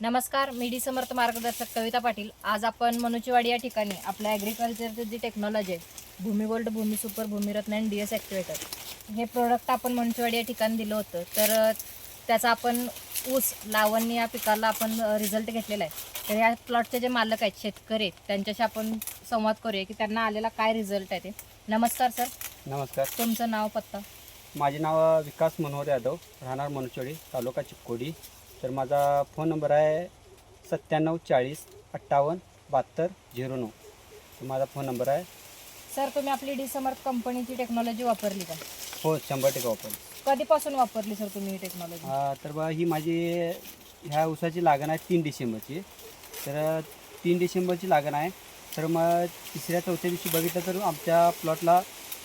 नमस्कार, मी डी समर्थ मार्गदर्शक कविता पाटील। आज आपण मनुचीवाडी या ठिकाणी आपल्या ॲग्रिकल्चरची जी टेक्नॉलॉजी आहे, भूमी गोल्ड, भूमी सुपर, भूमिरत्न आणि DS ॲक्टिवेटर हे प्रोडक्ट आपण मनुचीवाडी या ठिकाणी दिलं होतं। तर त्याचा आपण ऊस लावणी या पिकाला आपण रिझल्ट घेतलेला आहे। तर या प्लॉटचे जे मालक आहेत, शेतकरी, त्यांच्याशी आपण संवाद करूया की त्यांना आलेला काय रिझल्ट आहे ते। नमस्कार सर। नमस्कार, तुमचं नाव, पत्ता? माझे नाव विकास मनोहर यादव, राहणार मनुचवाडी, तालुका चिक्कोडी। तर माझा फोन नंबर आहे 9740587209। माझा फोन नंबर आहे। सर, तुम्ही आपली डी समर्थ कंपनीची टेक्नॉलॉजी वापरली का? हो, 100% वापरली। कधीपासून वापरली सर तुम्ही ही टेक्नॉलॉजी? तर बा ही माझी ह्या ऊसाची लागण आहे 3 डिसेंबरची। तर 3 डिसेंबरची लागण आहे। तर मग तिसऱ्या चौथ्या दिवशी बघितलं तर आमच्या प्लॉटला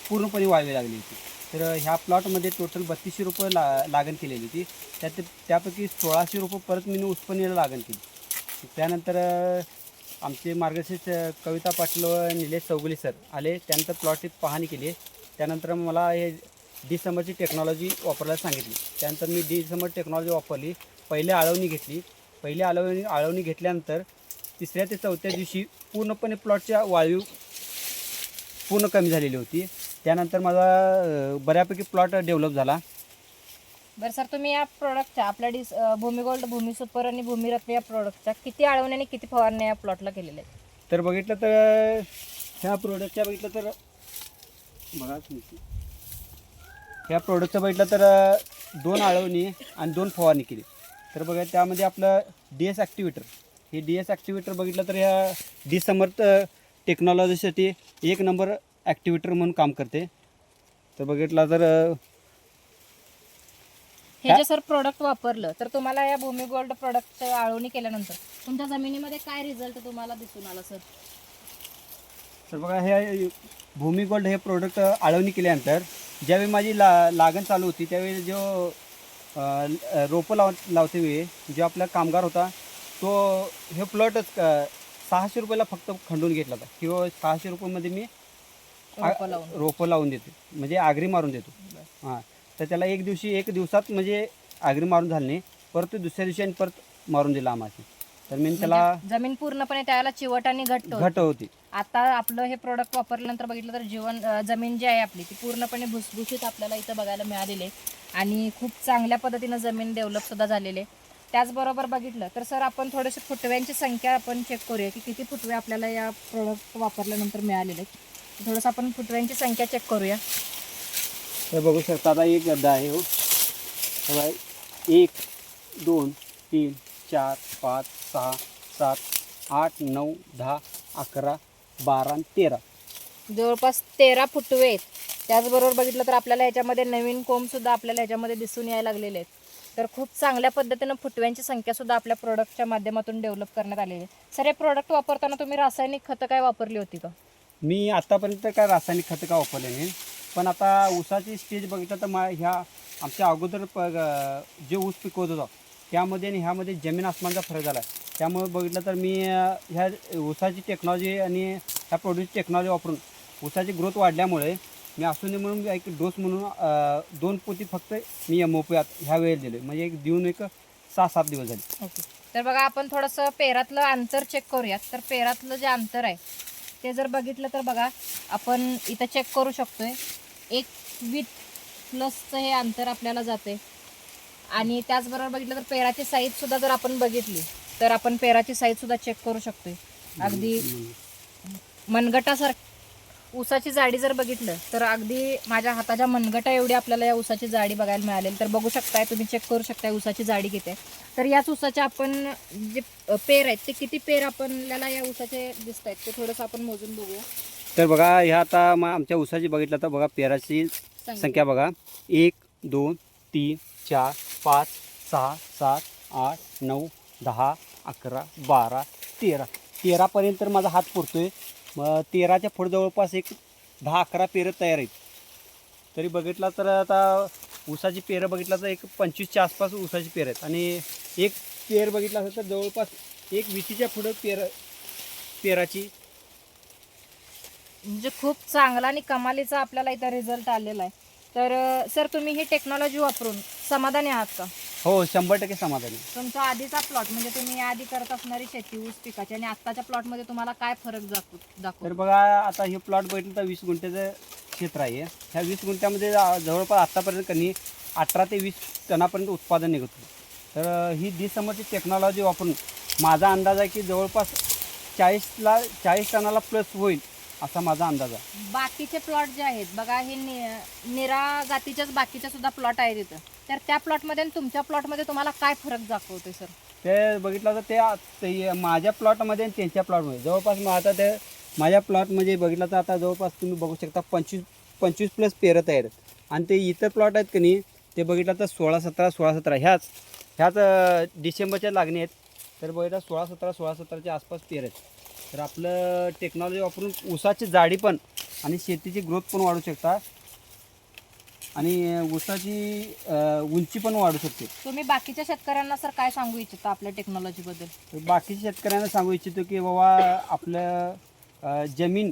पूर्णपणे वाळवी लागली होती। तर ह्या प्लॉटमध्ये टोटल 3200 रुपये लागण केलेली होती। त्यापैकी 1600 रुपये परत मी उत्पन्नाला लागण केली। त्यानंतर आमचे मार्गदर्शक कविता पाटील व निलेश चौगुले सर आले, त्यानंतर प्लॉटची पाहणी केली। त्यानंतर मला हे डी समरची टेक्नॉलॉजी वापरायला सांगितली। त्यानंतर मी डी समर टेक्नॉलॉजी वापरली। पहिले आळवणी घेतली। पहिले आळवणी घेतल्यानंतर तिसऱ्या ते चौथ्या दिवशी पूर्णपणे प्लॉटच्या वाळवी पूर्ण कमी झालेली होती। त्यानंतर माझा बऱ्यापैकी प्लॉट डेव्हलप झाला। बरं सर, तुम्ही या प्रोडक्टच्या आपल्या भूमी गोल्ड, भूमी सुपर आणि भूमिरत्न या प्रोडक्टच्या किती आळवण्या आणि किती फवारण्या या प्लॉटला केलेल्या आहेत? तर बघितलं तर ह्या प्रोडक्टच्या बघितलं तर बघा, ह्या प्रोडक्टचं बघितलं तर 2 आळवणी आणि 2 फवारणी केली। तर बघा त्यामध्ये आपलं DS ॲक्टिवेटर, हे DS ॲक्टिवेटर बघितलं तर ह्या डी समर्थ टेक्नॉलॉजीसाठी 1 नंबर ॲक्टिवेटर म्हणून काम करते। तर बघितलं तर हे जे सर प्रोडक्ट वापरलं तर तुम्हाला या भूमी गोल्ड प्रोडक्टचं आळवणी केल्यानंतर तुमच्या जमिनीमध्ये काय रिझल्ट तुम्हाला दिसून आला सर? तर बघा हे भूमी गोल्ड हे प्रोडक्ट आळवणी केल्यानंतर ज्यावेळी माझी लागण चालू होती त्यावेळी जो रोपं लावते वेळी जो आपला कामगार होता तो हे प्लॉटच 600 रुपयाला फक्त खंडून घेतला होता, किंवा 600 रुपयामध्ये मी रोपं लावून देतो, म्हणजे आगरी मारून देतो। हां, तर त्याला एक दिवसात म्हणजे आगरी मारून झाली नाही, परत दुसऱ्या दिवशी आणि परत मारून दिला आम्हाला। तर मी त्याला जमीन पूर्णपणे त्याला चिवट आणि घट्ट होती। आता आपलं हे प्रोडक्ट वापरल्यानंतर बघितलं तर जमीन जी आहे आपली ती पूर्णपणे भुसभुशीत आपल्याला इथं बघायला मिळालेली आहे आणि खूप चांगल्या पद्धतीनं जमीन डेव्हलप सुद्धा झालेली आहे। त्याचबरोबर बघितलं तर सर आपण थोडेसे फुटव्यांची संख्या आपण चेक करूया की किती फुटवे आपल्याला या प्रोडक्ट वापरल्यानंतर मिळालेले आहेत। थोडंसं आपण फुटव्यांची संख्या चेक करूया। तर बघू शकता, आता एक गड्डा आहे हो, 1 2 3 4 5 6 7 8 9 10 11 12 आणि 13, जवळपास 13 फुटवे आहेत। त्याचबरोबर बघितलं तर आपल्याला ह्याच्यामध्ये नवीन कोंबसुद्धा आपल्याला ह्याच्यामध्ये दिसून यायला लागलेले आहेत। तर खूप चांगल्या पद्धतीनं फुटव्यांची संख्यासुद्धा आपल्या प्रोडक्टच्या माध्यमातून डेव्हलप करण्यात आलेली आहे। सर, हे प्रोडक्ट वापरताना तुम्ही रासायनिक खतं काय वापरली होती का? मी आतापर्यंत काय रासायनिक खतं का वापरले नाही, पण आता ऊसाची स्टेज बघितलं तर ह्या आमच्या अगोदर जे ऊस पिकवत होता त्यामध्ये आणि ह्यामध्ये जमीन आसमानचा फरक झाला आहे। त्यामुळे बघितलं तर मी ह्या ऊसाची टेक्नॉलॉजी आणि ह्या प्रोड्यूसची टेक्नॉलॉजी वापरून ऊसाची ग्रोथ वाढल्यामुळे मी असू नये म्हणून एक डोस म्हणून 2 पोती फक्त मी MOP ह्या वेळेला दिले, म्हणजे देऊन एक 6-7 दिवस झाले। ओके, तर बघा आपण थोडंसं पेरातलं अंतर चेक करूयात। तर पेरातलं जे अंतर आहे ते जर बघितलं तर बघा आपण इथं चेक करू शकतोय 1 विथ प्लसचं हे अंतर आपल्याला जाते। आणि त्याचबरोबर बघितलं तर पेराची साईजसुद्धा जर आपण बघितली तर आपण पेराची साईजसुद्धा चेक करू शकतोय। अगदी मनगटासारखी ऊसाची जाडी जर बघितलं तर अगदी माझ्या हाताच्या मनगटा एवढी आपल्याला या ऊसाची जाडी बघायला मिळालेली। तर बघू शकताय, तुम्ही चेक करू शकताय ऊसाची जाडी किती आहे। तर याच ऊसाचे आपण जे पेर आहेत ते किती पेर आपल्याला या ऊसाचे दिसत आहेत ते थोडंसं आपण मोजून बघूया। तर बघा ह्या आता आमच्या ऊसाची बघितलं तर बघा पेराची संख्या बघा 1 2 3 4 5 6 7 8 9 10 11 12 13पर्यंत तर माझा हात पुरतोय। मग 13च्या पुढे जवळपास एक 10-11 पेरं तयार आहेत। तरी बघितला तर आता ऊसाची पेरं बघितलं तर एक 25च्या आसपास ऊसाची पेरं आहेत, आणि एक पेर बघितला असेल तर जवळपास एक 20च्या पुढं पेराची, म्हणजे खूप चांगला आणि कमालीचा आपल्याला इथं रिझल्ट आलेला आहे। तर सर, तुम्ही ही टेक्नॉलॉजी वापरून समाधानी आहात का? हो 100% समाधानी. तुमचा आधीचा प्लॉट म्हणजे तुम्ही आधी करत असणारी शेती ऊस पिकाची आणि आत्ताच्या प्लॉटमध्ये तुम्हाला काय फरक तर दाखवतो? बघा आता हे प्लॉट बघितलं तर 20 गुंठ्याचं क्षेत्र आहे. ह्या 20 गुंठ्यामध्ये जवळपास आत्तापर्यंत कनी 18 ते 20 टनापर्यंत उत्पादन निघत होतं. तर ही डिसमरची टेक्नॉलॉजी वापरून माझा अंदाज आहे की जवळपास 40 टनाला प्लस होईल असा माझा अंदाज आहे. बाकीचे प्लॉट जे आहेत बघा, हे निरा जातीच्याच बाकीच्या सुद्धा प्लॉट आहेत इथं, तर त्या प्लॉटमध्ये आणि तुमच्या प्लॉटमध्ये तुम्हाला काय फरक दाखवतोय सर? ते बघितलं तर ते माझ्या प्लॉटमध्ये आणि त्यांच्या प्लॉटमध्ये जवळपास मग आता ते माझ्या प्लॉटमध्ये बघितलं तर आता जवळपास तुम्ही बघू शकता 25 प्लस पेरत आहेत आणि ते इतर प्लॉट आहेत की नाही ते बघितलं तर 16-17 ह्याच डिसेंबरच्या लागणी आहेत. तर बघितलं 16-17च्या आसपास पेर आहेत. तर आपलं टेक्नॉलॉजी वापरून ऊसाची जाडी पण आणि शेतीची ग्रोथ पण वाढू शकता आणि ऊसाची उंची पण वाढू शकते. तुम्ही बाकीच्या शेतकऱ्यांना सर काय सांगू इच्छिता आपल्या टेक्नॉलॉजीबद्दल? तर बाकीच्या शेतकऱ्यांना सांगू इच्छितो की बाबा आपलं जमीन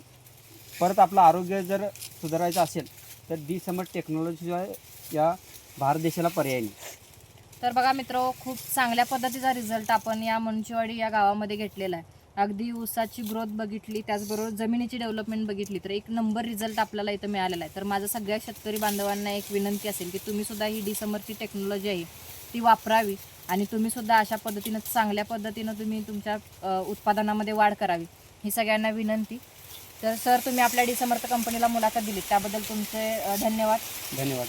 परत आपलं आरोग्य जर सुधारायचं असेल तर डिसमर टेक्नॉलॉजीशिवाय या भारत देशाला पर्याय नाही. तर बघा मित्र, खूप चांगल्या पद्धतीचा रिझल्ट आपण या मुनचीवाडी या गावामध्ये घेतलेला आहे. अगदी ऊसाची ग्रोथ बघितली, त्याचबरोबर जमिनीची डेव्हलपमेंट बघितली, तर एक नंबर रिझल्ट आपल्याला इथं मिळालेला आहे. तर माझं सगळ्या शेतकरी बांधवांना एक विनंती असेल की तुम्ही सुद्धा ही डिसमरची टेक्नॉलॉजी आहे ती वापरावी आणि तुम्ही सुद्धा अशा पद्धतीनं चांगल्या पद्धतीनं तुम्ही तुमच्या उत्पादनामध्ये वाढ करावी, ही सगळ्यांना विनंती. तर सर, तुम्ही आपल्या डिसमर्थ कंपनीला मुलाखत दिली त्याबद्दल तुमचे धन्यवाद. धन्यवाद.